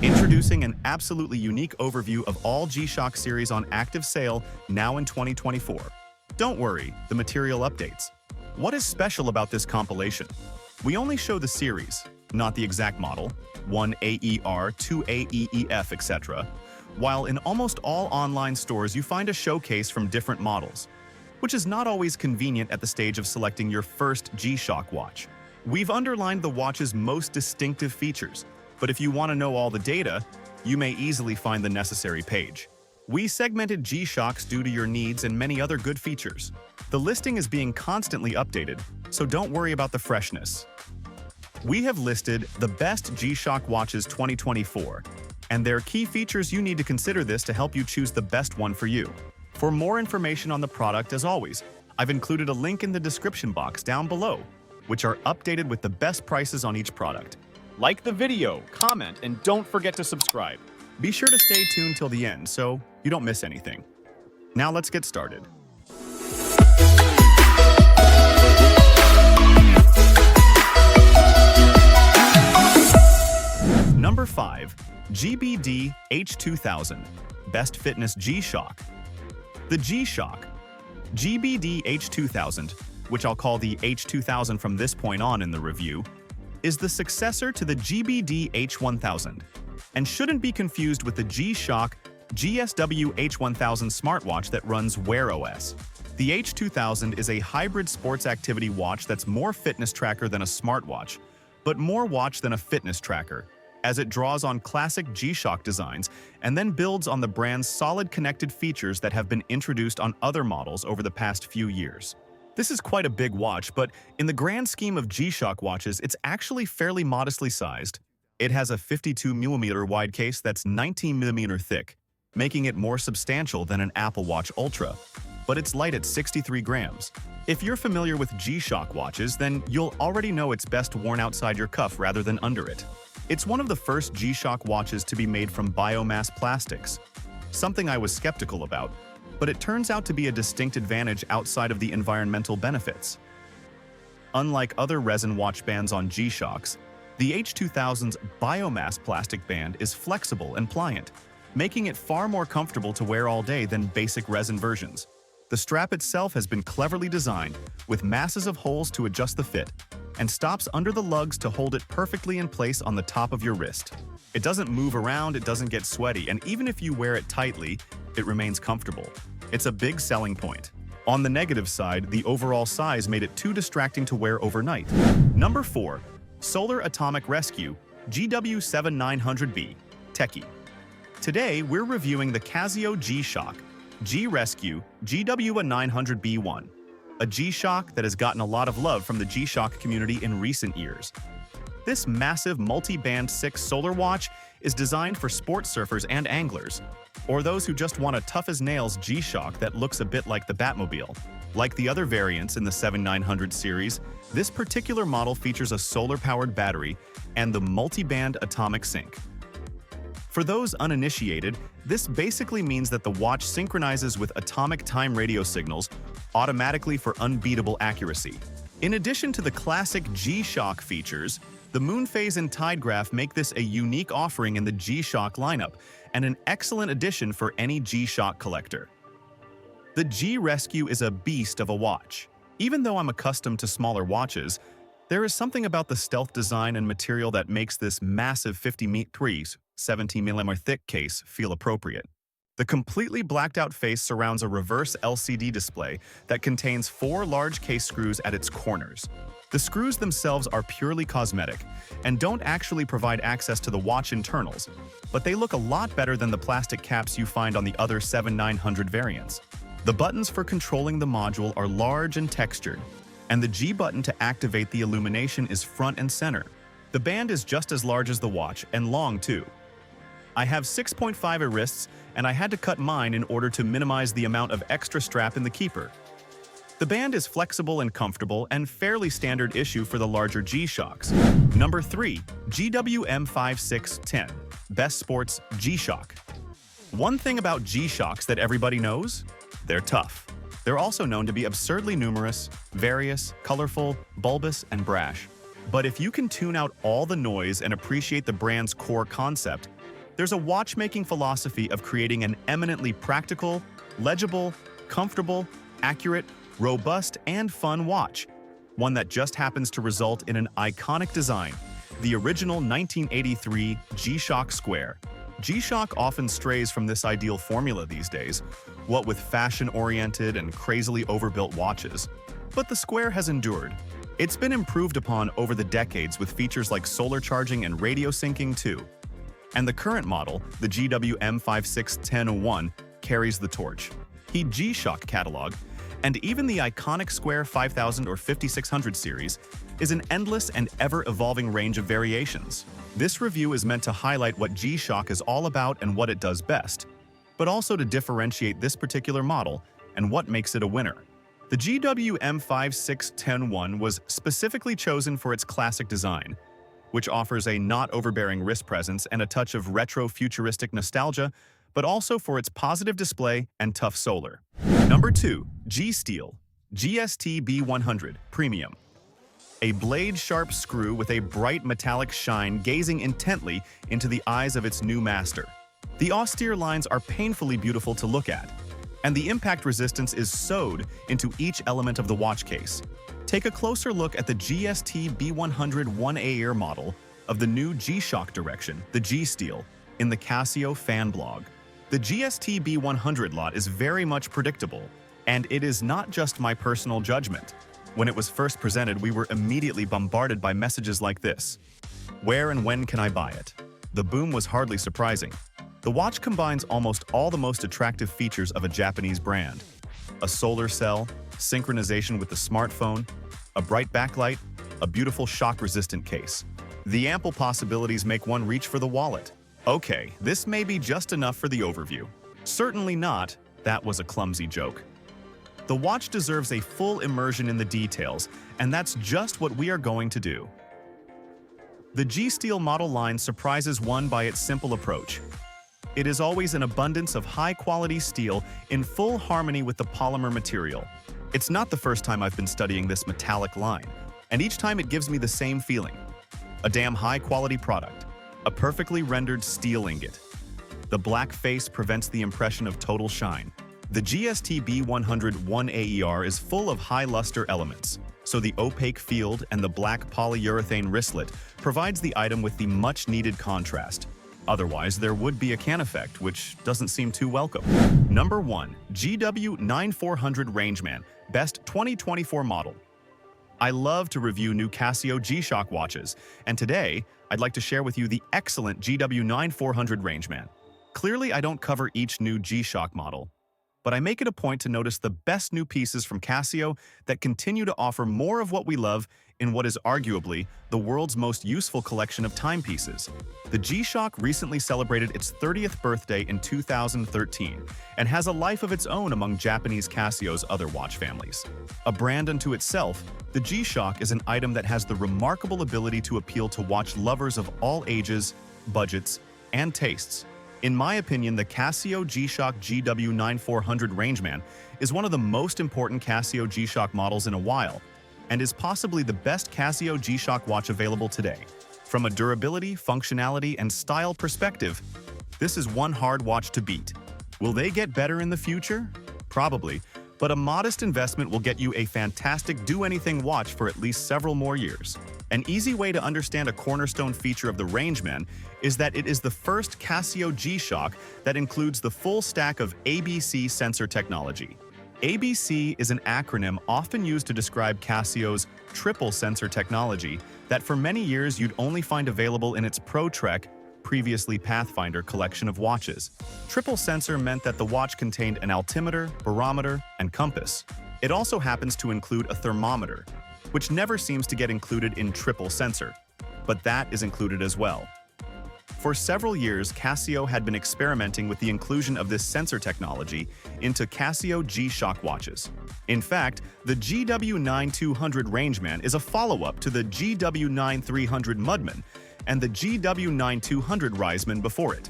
Introducing an absolutely unique overview of all G-Shock series on active sale now in 2024. Don't worry, the material updates. What is special about this compilation? We only show the series, not the exact model, 1 AER, 2 AEEF, etc. While in almost all online stores you find a showcase from different models, which is not always convenient at the stage of selecting your first G-Shock watch. We've underlined the watch's most distinctive features, but if you want to know all the data, you may easily find the necessary page. We segmented G-Shocks due to your needs and many other good features. The listing is being constantly updated, so don't worry about the freshness. We have listed the best G-Shock watches 2024, and there are key features you need to consider this to help you choose the best one for you. For more information on the product, as always, I've included a link in the description box down below, which are updated with the best prices on each product. Like the video, comment, and don't forget to subscribe. Be sure to stay tuned till the end so you don't miss anything. Now let's get started. Number 5. GBD H2000 Best Fitness G-Shock. The G-Shock GBD H2000, which I'll call the H2000 from this point on in the review, is the successor to the GBD H1000 and shouldn't be confused with the G-Shock GSW H1000 smartwatch that runs Wear OS. The H2000 is a hybrid sports activity watch that's more fitness tracker than a smartwatch, but more watch than a fitness tracker, as it draws on classic G-Shock designs and then builds on the brand's solid connected features that have been introduced on other models over the past few years. This is quite a big watch, but in the grand scheme of G-Shock watches, it's actually fairly modestly sized. It has a 52mm wide case that's 19mm thick, making it more substantial than an Apple Watch Ultra, but it's light at 63 grams. If you're familiar with G-Shock watches, then you'll already know it's best worn outside your cuff rather than under it. It's one of the first G-Shock watches to be made from biomass plastics, something I was skeptical about, but it turns out to be a distinct advantage outside of the environmental benefits. Unlike other resin watch bands on G-Shocks, the H2000's biomass plastic band is flexible and pliant, making it far more comfortable to wear all day than basic resin versions. The strap itself has been cleverly designed, with masses of holes to adjust the fit, and stops under the lugs to hold it perfectly in place on the top of your wrist. It doesn't move around, it doesn't get sweaty, and even if you wear it tightly, it remains comfortable. It's a big selling point. On the negative side, the overall size made it too distracting to wear overnight. Number 4. Solar Atomic Rescue GW7900B Techie. Today, we're reviewing the Casio G-Shock G-Rescue GW900B1, a G-Shock that has gotten a lot of love from the G-Shock community in recent years. This massive multi-band 6 solar watch is designed for sports surfers and anglers, or those who just want a tough-as-nails G-Shock that looks a bit like the Batmobile. Like the other variants in the 7900 series, this particular model features a solar-powered battery and the multi-band atomic sync. For those uninitiated, this basically means that the watch synchronizes with atomic time radio signals automatically for unbeatable accuracy. In addition to the classic G-Shock features, the moon phase and tide graph make this a unique offering in the G-Shock lineup and an excellent addition for any G-Shock collector. The G-Rescue is a beast of a watch. Even though I'm accustomed to smaller watches, there is something about the stealth design and material that makes this massive 17mm thick case feel appropriate. The completely blacked-out face surrounds a reverse LCD display that contains 4 large case screws at its corners. The screws themselves are purely cosmetic and don't actually provide access to the watch internals, but they look a lot better than the plastic caps you find on the other 7900 variants. The buttons for controlling the module are large and textured, and the G button to activate the illumination is front and center. The band is just as large as the watch and long too. I have 6.5 wrists, and I had to cut mine in order to minimize the amount of extra strap in the keeper. The band is flexible and comfortable and fairly standard issue for the larger G-Shocks. Number 3. GWM5610 Best Sports G-Shock. One thing about G-Shocks that everybody knows? They're tough. They're also known to be absurdly numerous, various, colorful, bulbous, and brash. But if you can tune out all the noise and appreciate the brand's core concept, There's a watchmaking philosophy of creating an eminently practical, legible, comfortable, accurate, robust, and fun watch. One that just happens to result in an iconic design, the original 1983 G-Shock Square. G-Shock often strays from this ideal formula these days, what with fashion-oriented and crazily overbuilt watches. But the Square has endured. It's been improved upon over the decades with features like solar charging and radio syncing too. And the current model, the GW-M561001, carries the torch. The G-Shock catalog, and even the iconic Square 5000 or 5600 series, is an endless and ever-evolving range of variations. This review is meant to highlight what G-Shock is all about and what it does best, but also to differentiate this particular model and what makes it a winner. The GW-M561001 was specifically chosen for its classic design, which offers a not overbearing wrist presence and a touch of retro-futuristic nostalgia, but also for its positive display and tough solar. Number 2. G-Steel GST B100 Premium. A blade-sharp screw with a bright metallic shine gazing intently into the eyes of its new master. The austere lines are painfully beautiful to look at, and the impact resistance is sewed into each element of the watch case. Take a closer look at the GST B100 1A model of the new G-Shock direction, the G-Steel, in the Casio fan blog. The GST B100 lot is very much predictable, and it is not just my personal judgment. When it was first presented, we were immediately bombarded by messages like this: "Where and when can I buy it?" The boom was hardly surprising. The watch combines almost all the most attractive features of a Japanese brand: a solar cell, synchronization with the smartphone, a bright backlight, a beautiful shock-resistant case. The ample possibilities make one reach for the wallet. Okay, this may be just enough for the overview. Certainly not, that was a clumsy joke. The watch deserves a full immersion in the details, and that's just what we are going to do. The G-Steel model line surprises one by its simple approach. It is always an abundance of high-quality steel in full harmony with the polymer material. It's not the first time I've been studying this metallic line, and each time it gives me the same feeling. A damn high-quality product. A perfectly rendered steel ingot. The black face prevents the impression of total shine. The GST B100 1AER is full of high luster elements, so the opaque field and the black polyurethane wristlet provides the item with the much-needed contrast. Otherwise, there would be a can effect, which doesn't seem too welcome. Number 1. GW9400 Rangeman, Best 2024 Model. I love to review new Casio G-Shock watches, and today, I'd like to share with you the excellent GW9400 Rangeman. Clearly, I don't cover each new G-Shock model, but I make it a point to notice the best new pieces from Casio that continue to offer more of what we love in what is arguably the world's most useful collection of timepieces. The G-Shock recently celebrated its 30th birthday in 2013 and has a life of its own among Japanese Casio's other watch families. A brand unto itself, the G-Shock is an item that has the remarkable ability to appeal to watch lovers of all ages, budgets, and tastes. In my opinion, the Casio G-Shock GW9400 Rangeman is one of the most important Casio G-Shock models in a while, and is possibly the best Casio G-Shock watch available today. From a durability, functionality, and style perspective, this is one hard watch to beat. Will they get better in the future? Probably, but a modest investment will get you a fantastic do-anything watch for at least several more years. An easy way to understand a cornerstone feature of the Rangeman is that it is the first Casio G-Shock that includes the full stack of ABC sensor technology. ABC is an acronym often used to describe Casio's triple sensor technology that for many years you'd only find available in its ProTrek, previously Pathfinder collection of watches. Triple sensor meant that the watch contained an altimeter, barometer, and compass. It also happens to include a thermometer, which never seems to get included in triple sensor, but that is included as well. For several years, Casio had been experimenting with the inclusion of this sensor technology into Casio G-Shock watches. In fact, the GW9200 Rangeman is a follow-up to the GW9300 Mudman and the GW9200 Riseman before it.